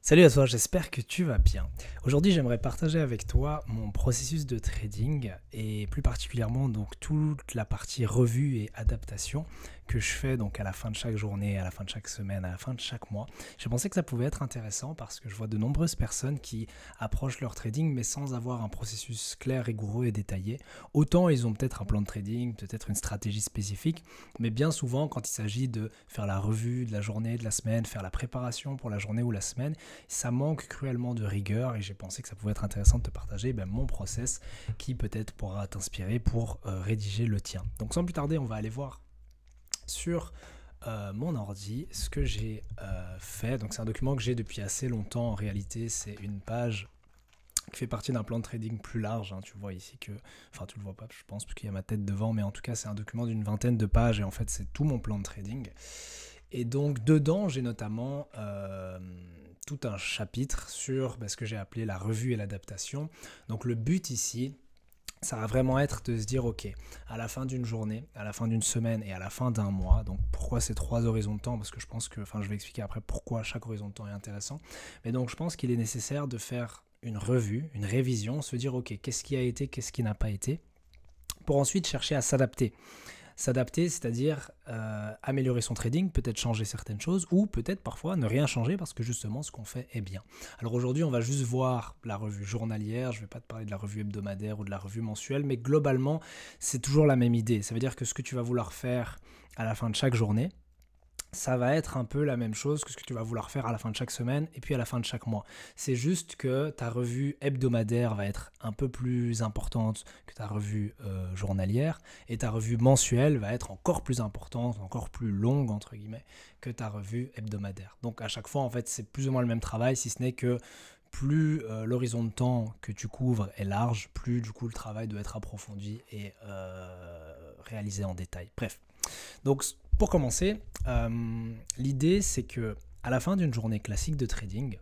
Salut à toi, j'espère que tu vas bien. Aujourd'hui, j'aimerais partager avec toi mon processus de trading et plus particulièrement donc toute la partie revue et adaptation que je fais donc à la fin de chaque journée, à la fin de chaque semaine, à la fin de chaque mois. J'ai pensé que ça pouvait être intéressant parce que je vois de nombreuses personnes qui approchent leur trading mais sans avoir un processus clair, rigoureux et détaillé. Autant ils ont peut-être un plan de trading, peut-être une stratégie spécifique, mais bien souvent quand il s'agit de faire la revue de la journée, de la semaine, faire la préparation pour la journée ou la semaine, ça manque cruellement de rigueur et j'ai pensé que ça pouvait être intéressant de te partager mon process qui peut-être pourra t'inspirer pour rédiger le tien. Donc sans plus tarder, on va aller voir sur mon ordi ce que j'ai fait. Donc c'est un document que j'ai depuis assez longtemps. En réalité, c'est une page qui fait partie d'un plan de trading plus large. Tu vois ici que, enfin tu le vois pas, je pense, parce qu'il y a ma tête devant, mais en tout cas c'est un document d'une vingtaine de pages et en fait c'est tout mon plan de trading. Et donc dedans, j'ai notamment tout un chapitre sur ce que j'ai appelé la revue et l'adaptation. Donc le but ici, ça va vraiment être de se dire, ok, à la fin d'une journée, à la fin d'une semaine et à la fin d'un mois, donc pourquoi ces trois horizons de temps, parce que je pense que, je vais expliquer après pourquoi chaque horizon de temps est intéressant, mais donc je pense qu'il est nécessaire de faire une revue, une révision, se dire, ok, qu'est-ce qui a été, qu'est-ce qui n'a pas été, pour ensuite chercher à s'adapter. S'adapter, c'est-à-dire améliorer son trading, peut-être changer certaines choses, ou peut-être parfois ne rien changer parce que justement ce qu'on fait est bien. Alors aujourd'hui, on va juste voir la revue journalière, je ne vais pas te parler de la revue hebdomadaire ou de la revue mensuelle, mais globalement, c'est toujours la même idée. Ça veut dire que ce que tu vas vouloir faire à la fin de chaque journée, ça va être un peu la même chose que ce que tu vas vouloir faire à la fin de chaque semaine et puis à la fin de chaque mois. C'est juste que ta revue hebdomadaire va être un peu plus importante que ta revue journalière et ta revue mensuelle va être encore plus importante, encore plus longue entre guillemets que ta revue hebdomadaire. Donc à chaque fois en fait c'est plus ou moins le même travail si ce n'est que plus l'horizon de temps que tu couvres est large, plus du coup le travail doit être approfondi et réalisé en détail. Bref, donc pour commencer, l'idée c'est que à la fin d'une journée classique de trading,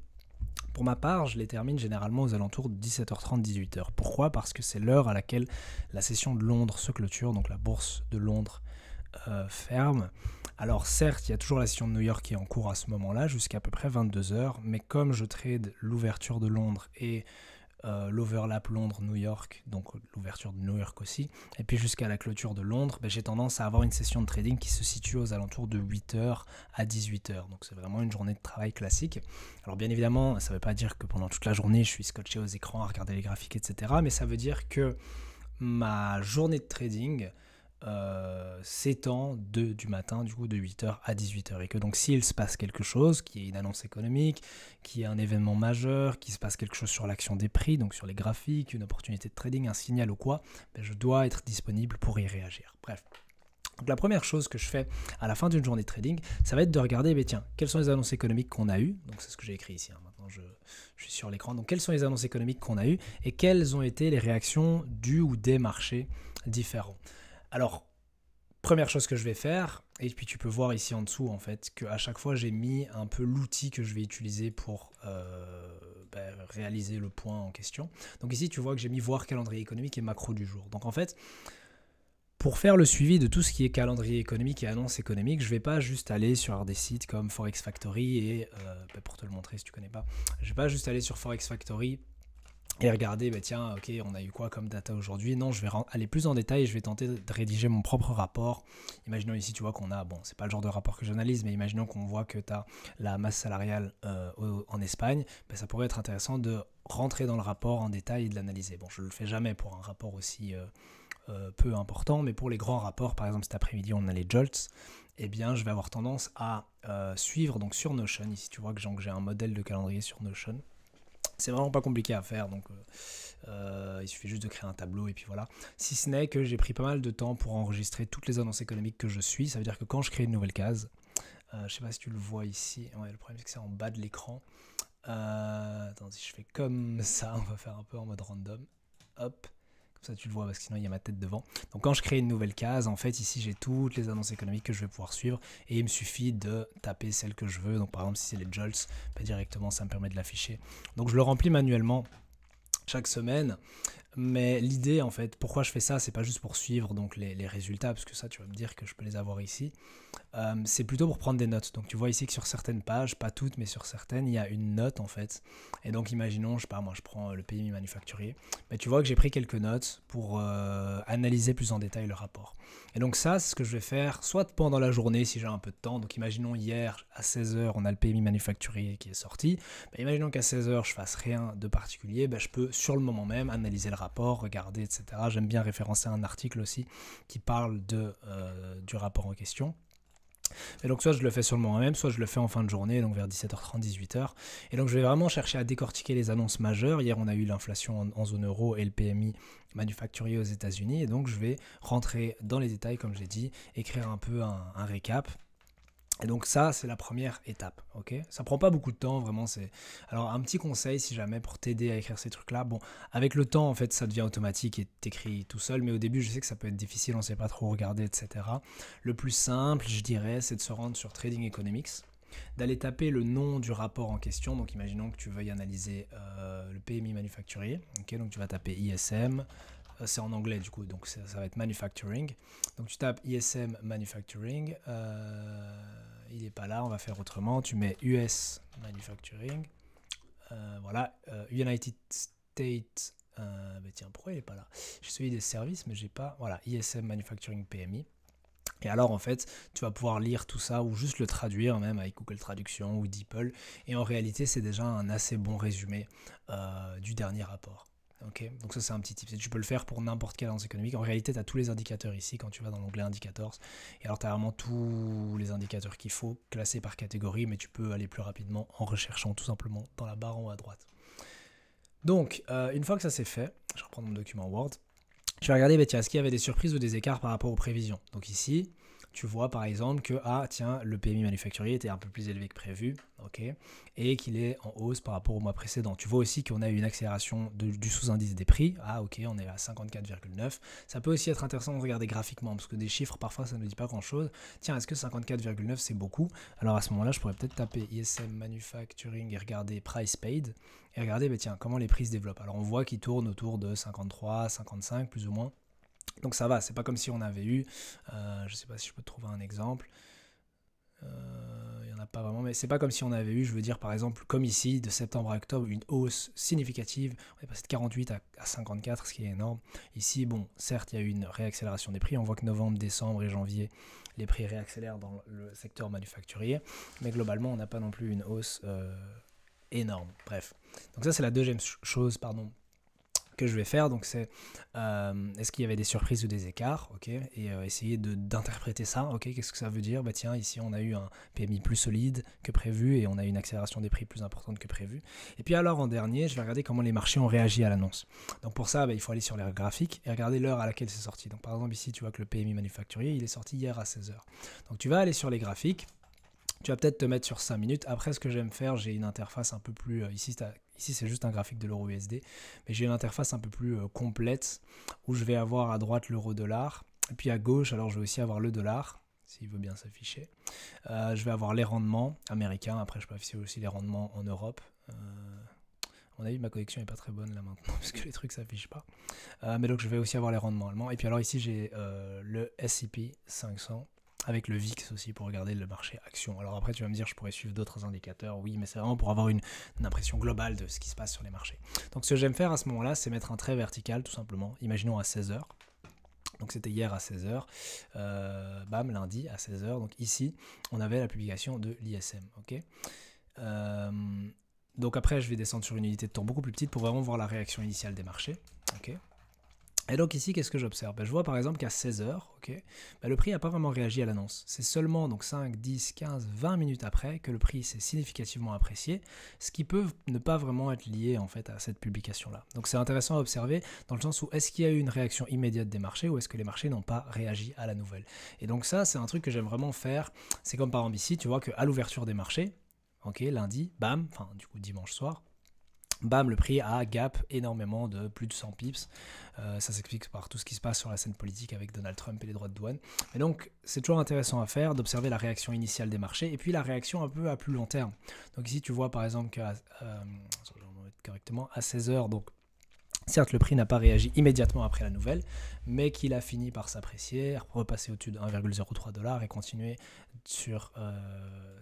pour ma part, je les termine généralement aux alentours de 17h30-18h. Pourquoi ? Parce que c'est l'heure à laquelle la session de Londres se clôture, donc la bourse de Londres ferme. Alors certes, il y a toujours la session de New York qui est en cours à ce moment-là, jusqu'à peu près 22h, mais comme je trade l'ouverture de Londres et l'overlap Londres-New York, donc l'ouverture de New York aussi, et puis jusqu'à la clôture de Londres, j'ai tendance à avoir une session de trading qui se situe aux alentours de 8h à 18h. Donc c'est vraiment une journée de travail classique. Alors bien évidemment, ça ne veut pas dire que pendant toute la journée, je suis scotché aux écrans à regarder les graphiques, etc. Mais ça veut dire que ma journée de trading s'étend du matin, du coup de 8h à 18h. Et que donc s'il se passe quelque chose, qu'il y ait une annonce économique, qu'il y ait un événement majeur, qu'il se passe quelque chose sur l'action des prix, donc sur les graphiques, une opportunité de trading, un signal ou quoi, je dois être disponible pour y réagir. Bref. Donc la première chose que je fais à la fin d'une journée de trading, ça va être de regarder, tiens, quelles sont les annonces économiques qu'on a eues. Donc c'est ce que j'ai écrit ici, maintenant je suis sur l'écran. Donc quelles sont les annonces économiques qu'on a eues et quelles ont été les réactions du ou des marchés différents. Alors, première chose que je vais faire, et puis tu peux voir ici en dessous en fait, qu'à chaque fois j'ai mis un peu l'outil que je vais utiliser pour réaliser le point en question. Donc ici tu vois que j'ai mis voir calendrier économique et macro du jour. Donc en fait, pour faire le suivi de tout ce qui est calendrier économique et annonce économique, je ne vais pas juste aller sur des sites comme Forex Factory et, pour te le montrer si tu ne connais pas, je ne vais pas juste aller sur Forex Factory et regarder, tiens, ok, on a eu quoi comme data aujourd'hui. Non, je vais aller plus en détail et je vais tenter de rédiger mon propre rapport. Imaginons ici, tu vois qu'on a, bon, c'est pas le genre de rapport que j'analyse, mais imaginons qu'on voit que tu as la masse salariale en Espagne, ça pourrait être intéressant de rentrer dans le rapport en détail et de l'analyser. Bon, je ne le fais jamais pour un rapport aussi peu important, mais pour les grands rapports, par exemple cet après-midi, on a les JOLTS, eh bien, je vais avoir tendance à suivre donc sur Notion. Ici, tu vois que j'ai un modèle de calendrier sur Notion. C'est vraiment pas compliqué à faire, donc il suffit juste de créer un tableau et puis voilà. Si ce n'est que j'ai pris pas mal de temps pour enregistrer toutes les annonces économiques que je suis. Ça veut dire que quand je crée une nouvelle case, je sais pas si tu le vois ici, ouais, le problème c'est que c'est en bas de l'écran. Attends, si je fais comme ça, on va faire un peu en mode random. Hop. Comme ça tu le vois parce que sinon il y a ma tête devant. Donc quand je crée une nouvelle case, en fait ici j'ai toutes les annonces économiques que je vais pouvoir suivre et il me suffit de taper celle que je veux. Donc par exemple si c'est les JOLTS, directement ça me permet de l'afficher. Donc je le remplis manuellement chaque semaine. Mais l'idée, en fait, pourquoi je fais ça, c'est pas juste pour suivre donc les résultats, parce que ça, tu vas me dire que je peux les avoir ici. C'est plutôt pour prendre des notes. Donc, tu vois ici que sur certaines pages, pas toutes, mais sur certaines, il y a une note, en fait. Et donc, imaginons, je sais pas, moi, je prends le PMI manufacturier. Mais tu vois que j'ai pris quelques notes pour analyser plus en détail le rapport. Et donc, ça, c'est ce que je vais faire, soit pendant la journée, si j'ai un peu de temps. Donc, imaginons hier, à 16h, on a le PMI manufacturier qui est sorti. Imaginons qu'à 16h, je fasse rien de particulier. Je peux, sur le moment même, analyser le rapport, regarder, etc. J'aime bien référencer un article aussi qui parle du rapport en question. Et donc soit je le fais sur le moment même, soit je le fais en fin de journée, donc vers 17h30, 18h. Et donc je vais vraiment chercher à décortiquer les annonces majeures. Hier on a eu l'inflation en zone euro et le PMI manufacturier aux États-Unis. Et donc je vais rentrer dans les détails, comme j'ai dit, écrire un peu un récap. Et donc ça, c'est la première étape, ok? Ça prend pas beaucoup de temps, vraiment. Alors un petit conseil, si jamais, pour t'aider à écrire ces trucs-là. Bon, avec le temps, en fait, ça devient automatique et t'écris tout seul. Mais au début, je sais que ça peut être difficile, on sait pas trop regarder, etc. Le plus simple, je dirais, c'est de se rendre sur Trading Economics, d'aller taper le nom du rapport en question. Donc imaginons que tu veuilles analyser le PMI manufacturier. Ok, donc tu vas taper ISM. C'est en anglais du coup, donc ça va être manufacturing. Donc tu tapes ISM manufacturing, il n'est pas là, on va faire autrement. Tu mets US manufacturing, voilà, United States. Tiens, pourquoi il n'est pas là? J'ai celui des services, mais j'ai pas. Voilà, ISM manufacturing PMI. Et alors en fait, tu vas pouvoir lire tout ça ou juste le traduire même avec Google Traduction ou DeepL. Et en réalité, c'est déjà un assez bon résumé du dernier rapport. Okay, donc ça c'est un petit tip, tu peux le faire pour n'importe quelle annonce économique. En réalité tu as tous les indicateurs ici quand tu vas dans l'onglet indicators, et alors tu as vraiment tous les indicateurs qu'il faut classés par catégorie, mais tu peux aller plus rapidement en recherchant tout simplement dans la barre en haut à droite. Donc une fois que ça c'est fait, je reprends mon document Word, je vais regarder est-ce qu'il y avait des surprises ou des écarts par rapport aux prévisions. Donc ici tu vois par exemple que le PMI manufacturier était un peu plus élevé que prévu, okay, et qu'il est en hausse par rapport au mois précédent. Tu vois aussi qu'on a eu une accélération du sous-indice des prix. Ok, on est à 54,9. Ça peut aussi être intéressant de regarder graphiquement, parce que des chiffres, parfois, ça ne dit pas grand-chose. Tiens, est-ce que 54,9 c'est beaucoup? Alors à ce moment-là, je pourrais peut-être taper ISM Manufacturing et regarder Price Paid, et regarder comment les prix se développent. Alors on voit qu'ils tournent autour de 53, 55 plus ou moins. Donc ça va, c'est pas comme si on avait eu, je sais pas si je peux te trouver un exemple, il n'y en a pas vraiment, mais c'est pas comme si on avait eu, je veux dire par exemple, comme ici, de septembre à octobre, une hausse significative, on est passé de 48 à 54, ce qui est énorme. Ici, bon, certes, il y a eu une réaccélération des prix, on voit que novembre, décembre et janvier, les prix réaccélèrent dans le secteur manufacturier, mais globalement, on n'a pas non plus une hausse énorme, bref. Donc ça, c'est la deuxième chose, que je vais faire, donc c'est est-ce qu'il y avait des surprises ou des écarts, ok, et essayer d'interpréter ça, ok, qu'est-ce que ça veut dire? Tiens, ici on a eu un PMI plus solide que prévu et on a eu une accélération des prix plus importante que prévu. Et puis alors en dernier, je vais regarder comment les marchés ont réagi à l'annonce. Donc pour ça, il faut aller sur les graphiques et regarder l'heure à laquelle c'est sorti. Donc par exemple ici, tu vois que le PMI manufacturier, il est sorti hier à 16h. Donc tu vas aller sur les graphiques. Tu vas peut-être te mettre sur 5 minutes. Après, ce que j'aime faire, j'ai une interface un peu plus... Ici, c'est juste un graphique de l'euro USD. Mais j'ai une interface un peu plus complète où je vais avoir à droite l'euro-dollar. Et puis à gauche, alors je vais aussi avoir le dollar, s'il veut bien s'afficher. Je vais avoir les rendements américains. Après, je peux afficher aussi les rendements en Europe. À mon avis, ma connexion n'est pas très bonne là maintenant parce que les trucs ne s'affichent pas. Mais donc, je vais aussi avoir les rendements allemands. Et puis alors ici, j'ai le S&P 500. Avec le VIX aussi pour regarder le marché action. Alors après tu vas me dire je pourrais suivre d'autres indicateurs, oui, mais c'est vraiment pour avoir une impression globale de ce qui se passe sur les marchés. Donc ce que j'aime faire à ce moment-là, c'est mettre un trait vertical tout simplement. Imaginons à 16h. Donc c'était hier à 16h. Lundi à 16h. Donc ici, on avait la publication de l'ISM. Okay, donc après, je vais descendre sur une unité de temps beaucoup plus petite pour vraiment voir la réaction initiale des marchés. Okay. Et donc ici, qu'est-ce que j'observe? Je vois par exemple qu'à 16h, le prix n'a pas vraiment réagi à l'annonce. C'est seulement donc 5, 10, 15, 20 minutes après que le prix s'est significativement apprécié, ce qui peut ne pas vraiment être lié en fait à cette publication-là. Donc c'est intéressant à observer dans le sens où est-ce qu'il y a eu une réaction immédiate des marchés ou est-ce que les marchés n'ont pas réagi à la nouvelle. Et donc ça, c'est un truc que j'aime vraiment faire. C'est comme par exemple ici, tu vois qu'à l'ouverture des marchés, lundi, du coup dimanche soir, le prix a gap énormément de plus de 100 pips. Ça s'explique par tout ce qui se passe sur la scène politique avec Donald Trump et les droits de douane. Et donc, c'est toujours intéressant à faire d'observer la réaction initiale des marchés et puis la réaction un peu à plus long terme. Donc ici, tu vois par exemple qu'à correctement à 16h, donc Certes, le prix n'a pas réagi immédiatement après la nouvelle, mais qu'il a fini par s'apprécier, repasser au-dessus de 1,03 $ et continuer sur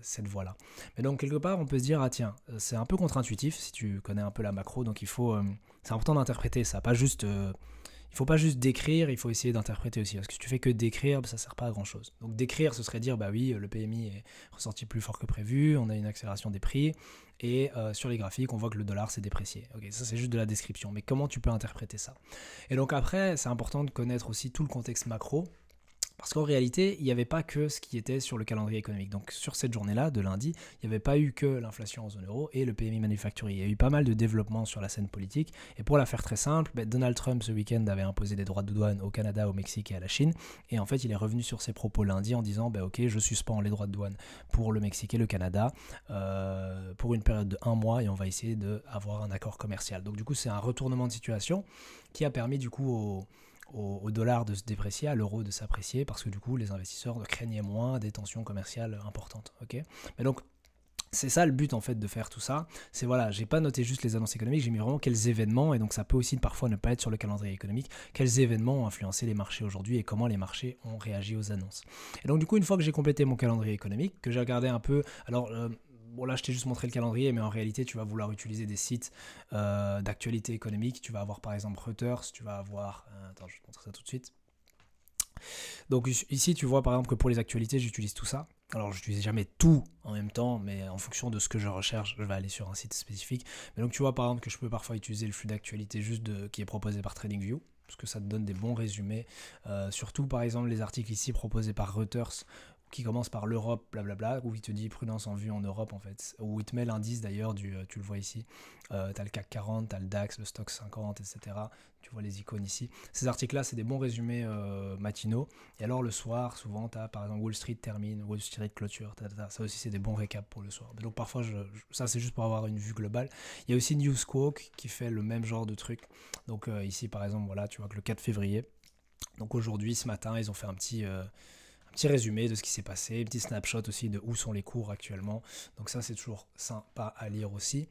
cette voie-là. Mais donc, quelque part, on peut se dire, ah tiens, c'est un peu contre-intuitif si tu connais un peu la macro, donc c'est important d'interpréter ça, pas juste... il faut pas juste décrire, il faut essayer d'interpréter aussi. Parce que si tu fais que décrire, ça ne sert pas à grand chose. Donc décrire, ce serait dire, bah oui, le PMI est ressorti plus fort que prévu, on a une accélération des prix, et sur les graphiques, on voit que le dollar s'est déprécié. Ok, ça c'est juste de la description, mais comment tu peux interpréter ça? Et donc après, c'est important de connaître aussi tout le contexte macro, parce qu'en réalité, il n'y avait pas que ce qui était sur le calendrier économique. Donc sur cette journée-là, de lundi, il n'y avait pas eu que l'inflation en zone euro et le PMI manufacturier. Il y a eu pas mal de développements sur la scène politique. Et pour la faire très simple, Donald Trump ce week-end avait imposé des droits de douane au Canada, au Mexique et à la Chine. Et en fait, il est revenu sur ses propos lundi en disant ok, je suspends les droits de douane pour le Mexique et le Canada pour une période de 1 mois et on va essayer d'avoir un accord commercial. Donc du coup, c'est un retournement de situation qui a permis du coup au dollar de se déprécier, à l'euro de s'apprécier, parce que du coup les investisseurs craignaient moins des tensions commerciales importantes. Okay, mais donc c'est ça le but en fait de faire tout ça, c'est voilà, j'ai pas noté juste les annonces économiques, j'ai mis vraiment quels événements, et donc ça peut aussi parfois ne pas être sur le calendrier économique, quels événements ont influencé les marchés aujourd'hui et comment les marchés ont réagi aux annonces. Et donc du coup, une fois que j'ai complété mon calendrier économique, que j'ai regardé un peu, alors bon là je t'ai juste montré le calendrier, mais en réalité tu vas vouloir utiliser des sites d'actualité économique, tu vas avoir par exemple Reuters, tu vas avoir, attends je vais te montrer ça tout de suite. Donc ici tu vois par exemple que pour les actualités j'utilise tout ça. Alors je n'utilise jamais tout en même temps, mais en fonction de ce que je recherche, je vais aller sur un site spécifique. Mais donc tu vois par exemple que je peux parfois utiliser le flux d'actualité qui est proposé par TradingView, parce que ça te donne des bons résumés. Surtout par exemple les articles ici proposés par Reuters, qui commence par l'Europe, blablabla, où il te dit prudence en vue en Europe en fait, où il te met l'indice d'ailleurs, tu le vois ici, t'as le CAC 40, t'as le DAX, le Stock 50, etc. Tu vois les icônes ici. Ces articles-là, c'est des bons résumés matinaux. Et alors le soir, souvent, t'as par exemple Wall Street termine, Wall Street clôture, ça aussi c'est des bons récaps pour le soir. Mais donc parfois, ça c'est juste pour avoir une vue globale. Il y a aussi Newsquawk qui fait le même genre de truc. Donc ici par exemple, voilà, tu vois que le 4 février, donc aujourd'hui, ce matin, ils ont fait un petit résumé de ce qui s'est passé, petit snapshot aussi de où sont les cours actuellement. Donc ça, c'est toujours sympa à lire aussi.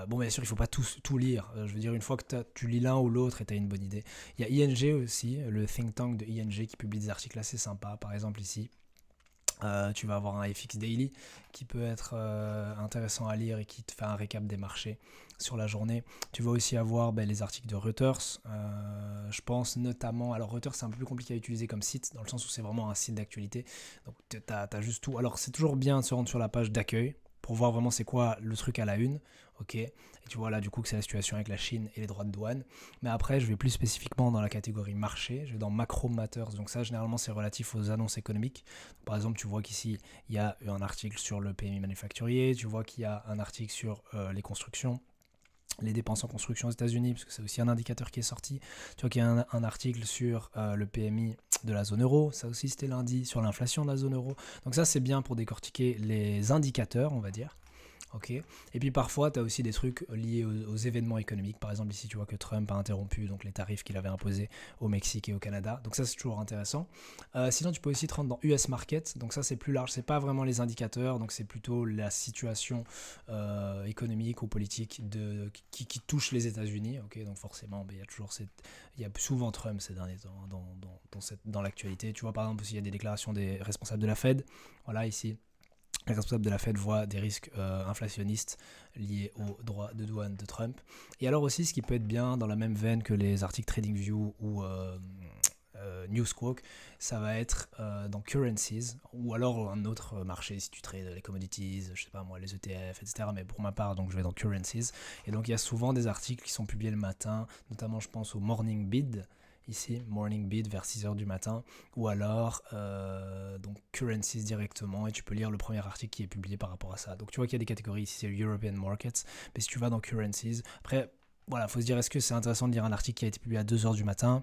Bon, bien sûr, il ne faut pas tout lire. Je veux dire, une fois que tu lis l'un ou l'autre et tu as une bonne idée. Il y a ING aussi, le think tank de ING qui publie des articles assez sympas. Par exemple, ici, tu vas avoir un FX Daily qui peut être intéressant à lire et qui te fait un récap des marchés sur la journée. Tu vas aussi avoir les articles de Reuters. Je pense notamment... Alors Reuters, c'est un peu plus compliqué à utiliser comme site, dans le sens où c'est vraiment un site d'actualité. Donc tu as juste tout. Alors c'est toujours bien de se rendre sur la page d'accueil pour voir vraiment c'est quoi le truc à la une. Ok, et tu vois là du coup que c'est la situation avec la Chine et les droits de douane. Mais après je vais plus spécifiquement dans la catégorie marché, je vais dans Macro Matters, donc ça généralement c'est relatif aux annonces économiques. Donc, par exemple tu vois qu'ici il y a un article sur le PMI manufacturier, tu vois qu'il y a un article sur les constructions, les dépenses en construction aux États-Unis, parce que c'est aussi un indicateur qui est sorti. Tu vois qu'il y a un article sur le PMI de la zone euro, ça aussi c'était lundi, sur l'inflation de la zone euro. Donc ça c'est bien pour décortiquer les indicateurs, on va dire. Okay. Et puis parfois, tu as aussi des trucs liés aux événements économiques. Par exemple, ici, tu vois que Trump a interrompu donc, les tarifs qu'il avait imposés au Mexique et au Canada. Donc ça, c'est toujours intéressant. Sinon, tu peux aussi te rendre dans US Market. Donc ça, c'est plus large. C'est pas vraiment les indicateurs. Donc c'est plutôt la situation économique ou politique qui touche les États-Unis. Okay. Donc forcément, il y a souvent Trump ces derniers temps dans l'actualité. Tu vois, par exemple, aussi, il y a des déclarations des responsables de la Fed. Voilà, ici. Les responsables de la Fed voient des risques inflationnistes liés aux droits de douane de Trump. Et alors aussi, ce qui peut être bien dans la même veine que les articles TradingView ou Newsquawk, ça va être dans Currencies, ou alors un autre marché si tu trades les commodities, je sais pas moi, les ETF, etc. Mais pour ma part, donc je vais dans Currencies. Et donc il y a souvent des articles qui sont publiés le matin, notamment je pense au Morning Bid, ici, Morning Bid vers 6h du matin, ou alors donc Currencies directement, et tu peux lire le premier article qui est publié par rapport à ça. Donc tu vois qu'il y a des catégories, ici c'est European Markets, mais si tu vas dans Currencies, après, voilà, faut se dire, est-ce que c'est intéressant de lire un article qui a été publié à 2h du matin,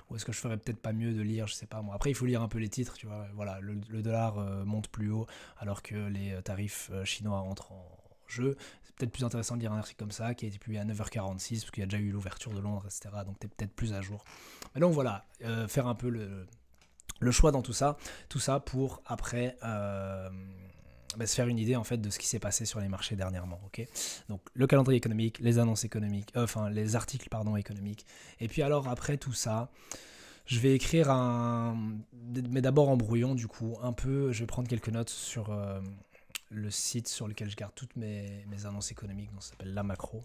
ou est-ce que je ferais peut-être pas mieux de lire, je sais pas moi. Après, il faut lire un peu les titres, tu vois, voilà, le dollar monte plus haut, alors que les tarifs chinois entrent en jeu. C'est peut-être plus intéressant de lire un article comme ça qui a été publié à 9h46 parce qu'il y a déjà eu l'ouverture de Londres, etc. Donc tu es peut-être plus à jour. Mais donc voilà, faire un peu le choix dans tout ça pour après se faire une idée en fait de ce qui s'est passé sur les marchés dernièrement. Ok, donc le calendrier économique, les annonces économiques, les articles économiques. Et puis alors après tout ça, je vais écrire mais d'abord en brouillon du coup, un peu. Je vais prendre quelques notes sur le site sur lequel je garde toutes mes annonces économiques, donc ça s'appelle La Macro.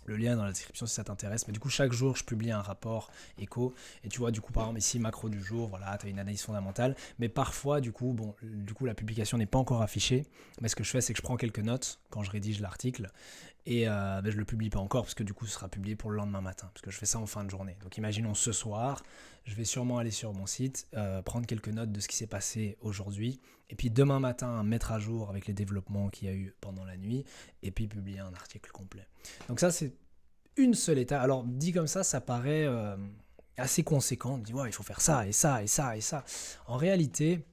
Le lien est dans la description si ça t'intéresse. Mais du coup, chaque jour, je publie un rapport éco. Et tu vois, du coup, par exemple, ici, macro du jour, voilà, tu as une analyse fondamentale. Mais parfois, du coup, la publication n'est pas encore affichée. Mais ce que je fais, c'est que je prends quelques notes quand je rédige l'article. Et je le publie pas encore, parce que du coup, ce sera publié pour le lendemain matin. Parce que je fais ça en fin de journée. Donc, imaginons ce soir, je vais sûrement aller sur mon site, prendre quelques notes de ce qui s'est passé aujourd'hui. Et puis, demain matin, mettre à jour avec les développements qu'il y a eu pendant la nuit. Et puis, publier un article complet. Donc ça, c'est une seule étape. Alors, dit comme ça paraît assez conséquent. On dit, ouais, il faut faire ça, et ça, et ça, et ça. En réalité,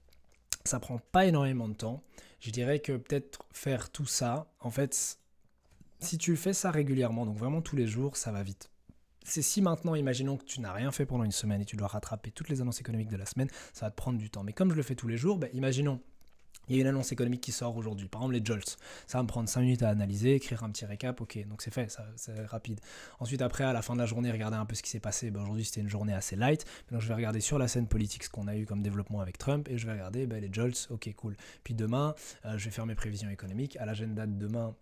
ça prend pas énormément de temps. Je dirais que peut-être faire tout ça, en fait, si tu fais ça régulièrement, donc vraiment tous les jours, ça va vite. C'est si maintenant, imaginons que tu n'as rien fait pendant une semaine et tu dois rattraper toutes les annonces économiques de la semaine, ça va te prendre du temps. Mais comme je le fais tous les jours, imaginons, il y a une annonce économique qui sort aujourd'hui, par exemple les JOLTS. Ça va me prendre 5 minutes à analyser, écrire un petit récap, ok, donc c'est fait, c'est rapide. Ensuite, après, à la fin de la journée, regarder un peu ce qui s'est passé. Aujourd'hui, c'était une journée assez light. Donc, je vais regarder sur la scène politique ce qu'on a eu comme développement avec Trump et je vais regarder les JOLTS, ok, cool. Puis demain, je vais faire mes prévisions économiques. À l'agenda de demain,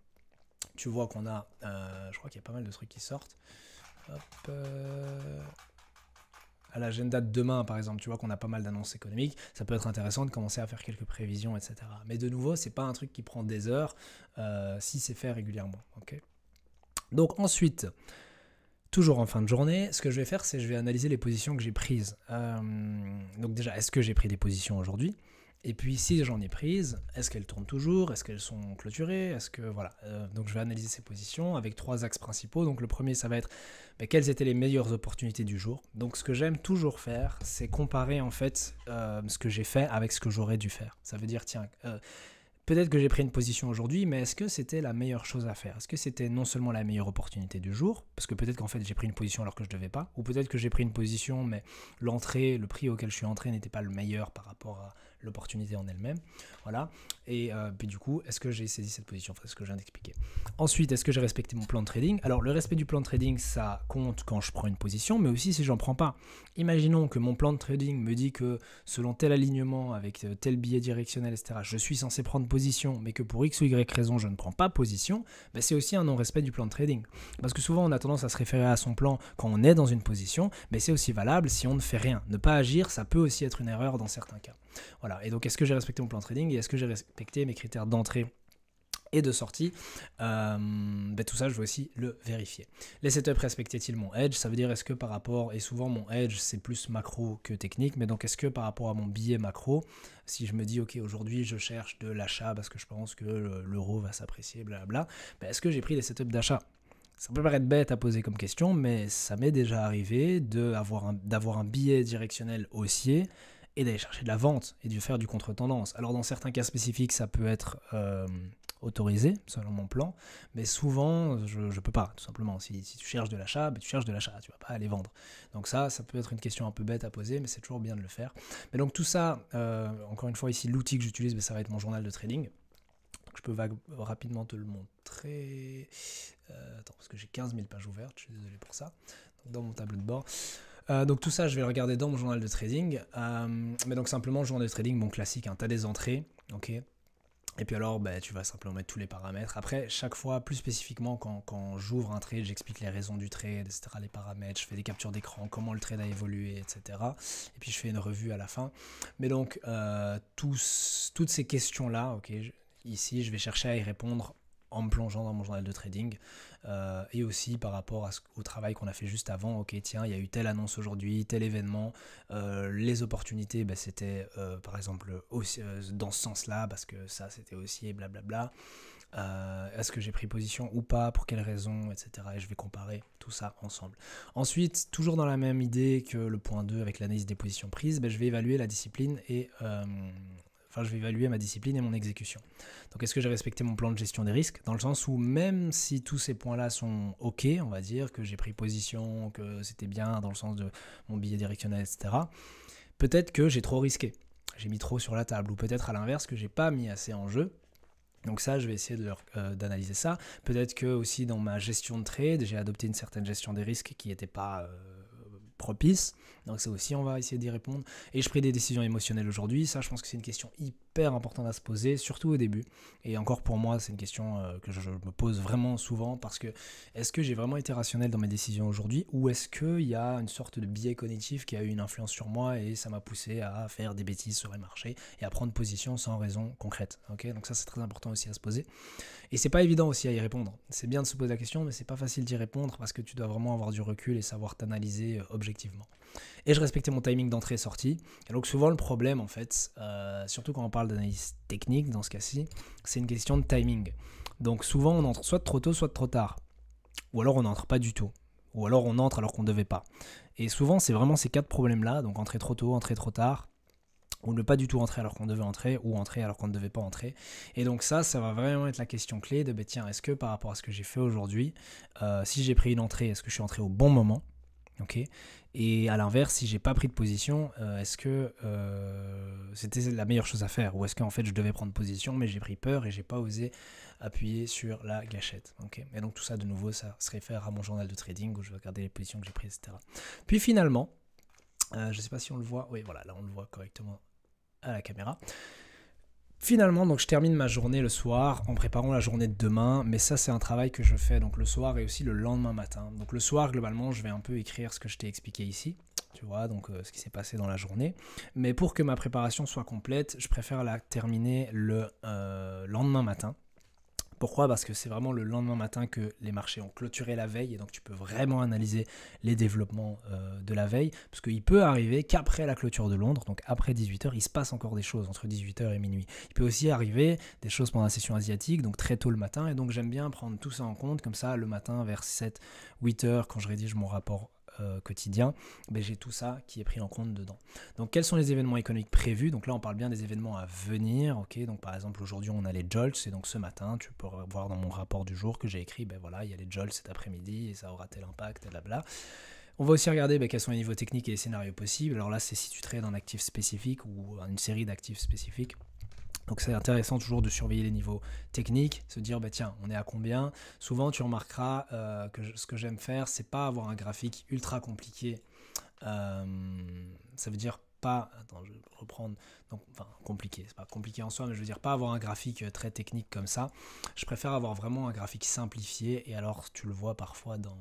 tu vois qu'on a, je crois qu'il y a pas mal de trucs qui sortent. Hop, à l'agenda de demain, par exemple, tu vois qu'on a pas mal d'annonces économiques, ça peut être intéressant de commencer à faire quelques prévisions, etc. Mais de nouveau, c'est pas un truc qui prend des heures si c'est fait régulièrement. Okay. Donc ensuite, toujours en fin de journée, ce que je vais faire, c'est que je vais analyser les positions que j'ai prises. Donc déjà, est-ce que j'ai pris des positions aujourd'hui ? Et puis si j'en ai prises, est-ce qu'elles tournent toujours ? Est-ce qu'elles sont clôturées ? Est-ce que voilà. Donc je vais analyser ces positions avec 3 axes principaux. Donc le premier, ça va être quelles étaient les meilleures opportunités du jour. Donc ce que j'aime toujours faire, c'est comparer en fait ce que j'ai fait avec ce que j'aurais dû faire. Ça veut dire tiens. Peut-être que j'ai pris une position aujourd'hui, mais est-ce que c'était la meilleure chose à faire ? Est-ce que c'était non seulement la meilleure opportunité du jour, parce que peut-être qu'en fait j'ai pris une position alors que je ne devais pas, ou peut-être que j'ai pris une position, mais le prix auquel je suis entré n'était pas le meilleur par rapport à l'opportunité en elle-même. Voilà. Et puis du coup, est-ce que j'ai saisi cette position ? Enfin, c'est ce que je viens d'expliquer. Ensuite, est-ce que j'ai respecté mon plan de trading ? Alors, le respect du plan de trading, ça compte quand je prends une position, mais aussi si j'en prends pas. Imaginons que mon plan de trading me dit que selon tel alignement, avec tel billet directionnel, etc., je suis censé prendre position, mais que pour X ou Y raison, je ne prends pas position, c'est aussi un non-respect du plan de trading. Parce que souvent, on a tendance à se référer à son plan quand on est dans une position, mais c'est aussi valable si on ne fait rien. Ne pas agir, ça peut aussi être une erreur dans certains cas. Voilà. Et donc, est-ce que j'ai respecté mon plan de trading et est-ce que j'ai respecté mes critères d'entrée et de sortie, tout ça je vais aussi le vérifier. Les setups respectaient-ils mon edge ? Ça veut dire est-ce que par rapport, et souvent mon edge c'est plus macro que technique, mais donc est-ce que par rapport à mon billet macro, si je me dis ok aujourd'hui je cherche de l'achat parce que je pense que l'euro va s'apprécier, blablabla, est-ce que j'ai pris des setups d'achat ? Ça peut paraître bête à poser comme question, mais ça m'est déjà arrivé d'avoir un billet directionnel haussier et d'aller chercher de la vente et de faire du contre-tendance. Alors dans certains cas spécifiques, ça peut être autorisé, selon mon plan, mais souvent, je ne peux pas, tout simplement. Si tu cherches de l'achat, tu cherches de l'achat, tu ne vas pas aller vendre. Donc ça peut être une question un peu bête à poser, mais c'est toujours bien de le faire. Mais donc tout ça, encore une fois, ici, l'outil que j'utilise, ça va être mon journal de trading. Donc je peux rapidement te le montrer. Attends, parce que j'ai 15 000 pages ouvertes, je suis désolé pour ça. Donc, dans mon tableau de bord. Donc tout ça, je vais le regarder dans mon journal de trading. Mais donc simplement, le journal de trading, bon classique, tu as des entrées, ok. Et puis alors, tu vas simplement mettre tous les paramètres. Après, chaque fois, plus spécifiquement, quand j'ouvre un trade, j'explique les raisons du trade, etc., les paramètres, je fais des captures d'écran, comment le trade a évolué, etc. Et puis je fais une revue à la fin. Mais donc, toutes ces questions-là, ok, ici, je vais chercher à y répondre en me plongeant dans mon journal de trading et aussi par rapport au travail qu'on a fait juste avant. Ok, tiens, il y a eu telle annonce aujourd'hui, tel événement, les opportunités, c'était par exemple aussi, dans ce sens-là, parce que ça c'était aussi et blablabla. Est-ce que j'ai pris position ou pas, pour quelles raisons, etc. Et je vais comparer tout ça ensemble. Ensuite, toujours dans la même idée que le point 2 avec l'analyse des positions prises, je vais évaluer la discipline et je vais évaluer ma discipline et mon exécution. Donc, est-ce que j'ai respecté mon plan de gestion des risques ? Dans le sens où même si tous ces points-là sont OK, on va dire, que j'ai pris position, que c'était bien dans le sens de mon billet directionnel, etc., peut-être que j'ai trop risqué. j'ai mis trop sur la table, ou peut-être à l'inverse que j'ai pas mis assez en jeu. Donc ça, je vais essayer d'analyser ça. Peut-être que aussi dans ma gestion de trade, j'ai adopté une certaine gestion des risques qui n'était pas propice. Donc ça aussi, on va essayer d'y répondre. Et je pris des décisions émotionnelles aujourd'hui. Ça, je pense que c'est une question hyper importante à se poser, surtout au début. Et encore pour moi, c'est une question que je me pose vraiment souvent parce que est-ce que j'ai vraiment été rationnel dans mes décisions aujourd'hui ou est-ce qu'il y a une sorte de biais cognitif qui a eu une influence sur moi et ça m'a poussé à faire des bêtises sur les marchés et à prendre position sans raison concrète. Okay, donc ça, c'est très important aussi à se poser. Et c'est pas évident aussi à y répondre. C'est bien de se poser la question, mais c'est pas facile d'y répondre parce que tu dois vraiment avoir du recul et savoir t'analyser objectivement. Et je respectais mon timing d'entrée et sortie. Et donc souvent le problème en fait, surtout quand on parle d'analyse technique dans ce cas-ci, c'est une question de timing. Donc souvent on entre soit de trop tôt, soit de trop tard. Ou alors on n'entre pas du tout. Ou alors on entre alors qu'on ne devait pas. Et souvent c'est vraiment ces quatre problèmes-là, donc entrer trop tôt, entrer trop tard, ou ne pas du tout entrer alors qu'on devait entrer, ou entrer alors qu'on ne devait pas entrer. Et donc ça va vraiment être la question clé de, tiens, est-ce que par rapport à ce que j'ai fait aujourd'hui, si j'ai pris une entrée, est-ce que je suis entré au bon moment? Okay. Et à l'inverse, si j'ai pas pris de position, est-ce que c'était la meilleure chose à faire? Ou est-ce qu'en fait je devais prendre position, mais j'ai pris peur et j'ai pas osé appuyer sur la gâchette. Okay. Et donc tout ça, de nouveau, ça se réfère à mon journal de trading où je vais regarder les positions que j'ai prises, etc. Puis finalement, je sais pas si on le voit, oui voilà, là on le voit correctement à la caméra. Finalement, donc je termine ma journée le soir en préparant la journée de demain, mais ça c'est un travail que je fais donc le soir et aussi le lendemain matin. Donc le soir, globalement, je vais un peu écrire ce que je t'ai expliqué ici, tu vois, donc ce qui s'est passé dans la journée. Mais pour que ma préparation soit complète, je préfère la terminer le lendemain matin. Pourquoi? Parce que c'est vraiment le lendemain matin que les marchés ont clôturé la veille et donc tu peux vraiment analyser les développements de la veille parce qu'il peut arriver qu'après la clôture de Londres, donc après 18h, il se passe encore des choses entre 18h et minuit. Il peut aussi arriver des choses pendant la session asiatique, donc très tôt le matin et donc j'aime bien prendre tout ça en compte comme ça le matin vers 7-8h quand je rédige mon rapport quotidien, j'ai tout ça qui est pris en compte dedans. Donc quels sont les événements économiques prévus? Donc là on parle bien des événements à venir, ok, donc par exemple aujourd'hui on a les JOLTS et donc ce matin tu peux voir dans mon rapport du jour que j'ai écrit, voilà, il y a les JOLTS cet après-midi et ça aura tel impact, blabla. On va aussi regarder quels sont les niveaux techniques et les scénarios possibles. Alors là c'est si tu trades un actif spécifique ou une série d'actifs spécifiques. Donc c'est intéressant toujours de surveiller les niveaux techniques, se dire tiens, on est à combien. Souvent tu remarqueras que ce que j'aime faire, c'est pas avoir un graphique ultra compliqué. Ça veut dire pas, attends, je vais reprendre, donc, enfin compliqué, c'est pas compliqué en soi, mais je veux dire pas avoir un graphique très technique comme ça. Je préfère avoir vraiment un graphique simplifié et alors tu le vois parfois dans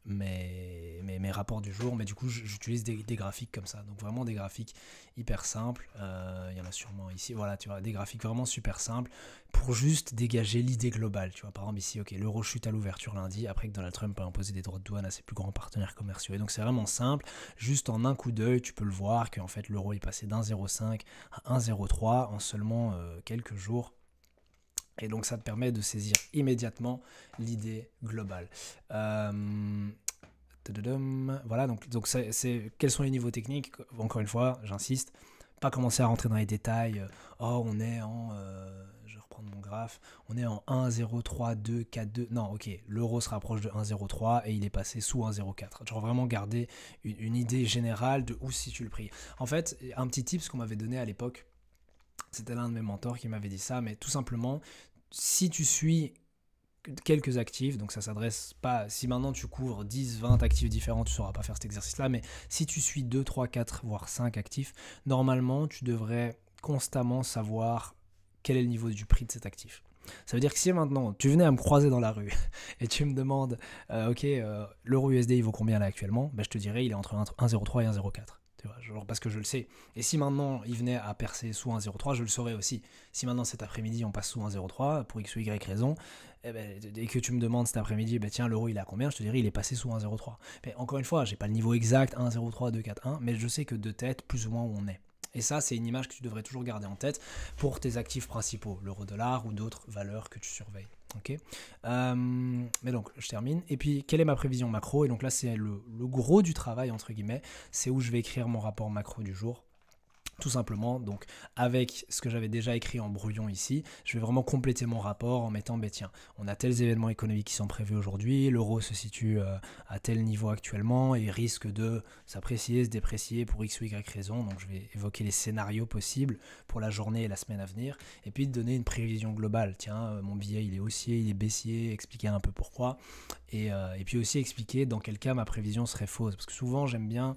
mes rapports du jour, mais du coup j'utilise des graphiques comme ça, donc vraiment des graphiques hyper simples, il y en a sûrement ici, voilà, tu vois, des graphiques vraiment super simples pour juste dégager l'idée globale, tu vois, par exemple ici, ok, l'euro chute à l'ouverture lundi, après que Donald Trump a imposé des droits de douane à ses plus grands partenaires commerciaux, et donc c'est vraiment simple, juste en un coup d'œil, tu peux le voir qu'en fait l'euro est passé d'1,05 à 1,03 en seulement quelques jours. Et donc ça te permet de saisir immédiatement l'idée globale. Voilà, donc quels sont les niveaux techniques? Encore une fois, j'insiste, pas commencer à rentrer dans les détails. On est en... je vais reprendre mon graphe. On est en 1,03,2,4,2. Non, ok, l'euro se rapproche de 1,03 et il est passé sous 1,04. Genre vraiment garder une idée générale de où se situe le prix. En fait, un petit tip qu'on m'avait donné à l'époque, c'était l'un de mes mentors qui m'avait dit ça, mais tout simplement, si tu suis quelques actifs, donc ça s'adresse pas, si maintenant tu couvres 10, 20 actifs différents, tu ne sauras pas faire cet exercice-là, mais si tu suis 2, 3, 4, voire 5 actifs, normalement, tu devrais constamment savoir quel est le niveau du prix de cet actif. Ça veut dire que si maintenant tu venais à me croiser dans la rue et tu me demandes, l'euro USD il vaut combien là actuellement, je te dirais il est entre 1,03 et 1,04. Tu vois, genre parce que je le sais. Et si maintenant il venait à percer sous 1,03, je le saurais aussi. Si maintenant cet après-midi on passe sous 1,03 pour x ou y raison, et que tu me demandes cet après-midi, tiens l'euro il est à combien, je te dirais il est passé sous 1,03. Mais encore une fois, j'ai pas le niveau exact 1,03, 2,41, mais je sais que de tête plus ou moins où on est. Et ça, c'est une image que tu devrais toujours garder en tête pour tes actifs principaux, l'euro-dollar ou d'autres valeurs que tu surveilles. Okay. Mais donc, je termine. Et puis, quelle est ma prévision macro? Et donc là, c'est le gros du travail, entre guillemets. C'est où je vais écrire mon rapport macro du jour. Tout simplement, donc avec ce que j'avais déjà écrit en brouillon ici, je vais vraiment compléter mon rapport en mettant, ben tiens, on a tels événements économiques qui sont prévus aujourd'hui, l'euro se situe à tel niveau actuellement et risque de s'apprécier, se déprécier pour x ou y raison, donc je vais évoquer les scénarios possibles pour la journée et la semaine à venir, et puis de donner une prévision globale, tiens, mon billet il est haussier, il est baissier, expliquer un peu pourquoi, et puis aussi expliquer dans quel cas ma prévision serait fausse, parce que souvent j'aime bien,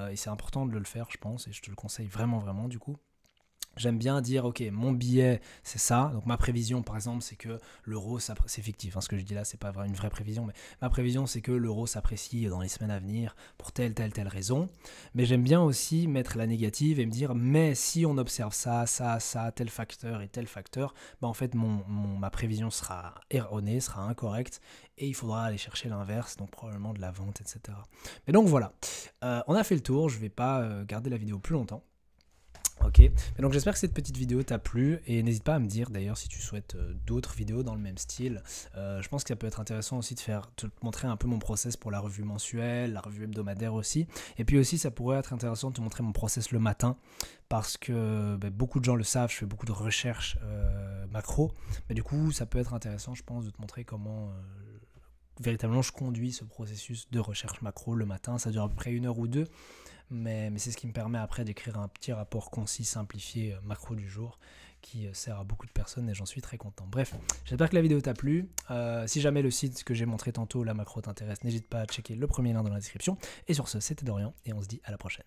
et c'est important de le faire je pense, et je te le conseille vraiment du coup, j'aime bien dire ok, mon billet c'est ça, donc ma prévision par exemple c'est que l'euro, c'est fictif, hein, ce que je dis là c'est pas une vraie prévision, mais ma prévision c'est que l'euro s'apprécie dans les semaines à venir pour telle raison, mais j'aime bien aussi mettre la négative et me dire mais si on observe ça, tel facteur et tel facteur, bah en fait ma prévision sera erronée, sera incorrecte et il faudra aller chercher l'inverse, donc probablement de la vente, etc. Mais donc voilà, on a fait le tour, je vais pas garder la vidéo plus longtemps. Ok, et donc j'espère que cette petite vidéo t'a plu et n'hésite pas à me dire d'ailleurs si tu souhaites d'autres vidéos dans le même style. Je pense que ça peut être intéressant aussi de te montrer un peu mon process pour la revue mensuelle, la revue hebdomadaire aussi. Et puis aussi ça pourrait être intéressant de te montrer mon process le matin parce que beaucoup de gens le savent, je fais beaucoup de recherches macro. Mais du coup ça peut être intéressant je pense de te montrer comment véritablement je conduis ce processus de recherche macro le matin. Ça dure à peu près 1 heure ou 2. Mais c'est ce qui me permet après d'écrire un petit rapport concis, simplifié, macro du jour, qui sert à beaucoup de personnes et j'en suis très content. Bref, j'espère que la vidéo t'a plu. Si jamais le site que j'ai montré tantôt, la macro t'intéresse, n'hésite pas à checker le premier lien dans la description. Et sur ce, c'était Dorian et on se dit à la prochaine.